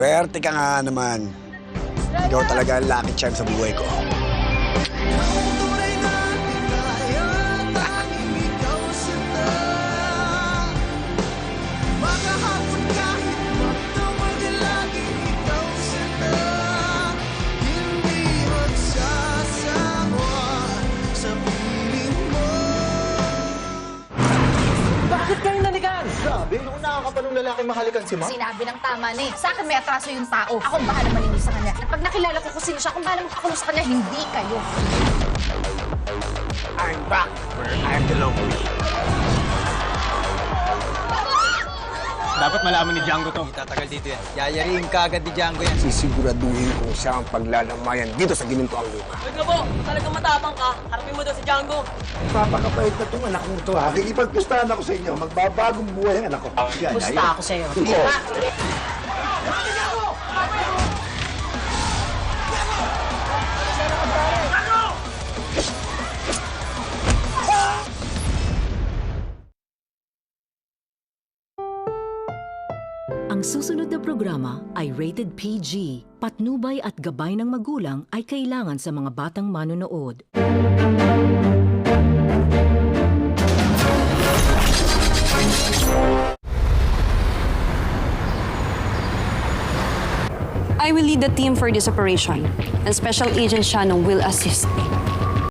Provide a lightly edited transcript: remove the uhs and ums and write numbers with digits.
Swerte ka nga naman. Ikaw talaga ang lucky charm sa buhay ko. Bakit kayo nanigan? Grabe, noong nakakapalong lalaki mahalikan si Ma'am. Sinabi ng tama na eh. Sa akin may atraso yung tao. Akong bahala malinis sa kanya. At pag nakilala ko kung sino siya, akong bahala makakulong sa kanya, hindi kayo. I'm back where I'm belong. Dapat malaman ni Django to. Tatagal dito yan. Yayariin ka agad ni Django yan. Sisiguraduhin ko siya ang paglalamayan dito sa gininto ang lupa. Huwag ka po, talagang matapang ka. Harapin mo daw si Django. Papakapait na itong anak mo ito, ha? Kikipagpustahan ako sa inyo. Magbabagong buhay ang anak ko. Yan, Pusta ako sa'yo. Oo. Ang susunod na programa ay rated PG. Patnubay at gabay ng magulang ay kailangan sa mga batang manonood. I will lead the team for this operation, and Special Agent Shannon will assist me.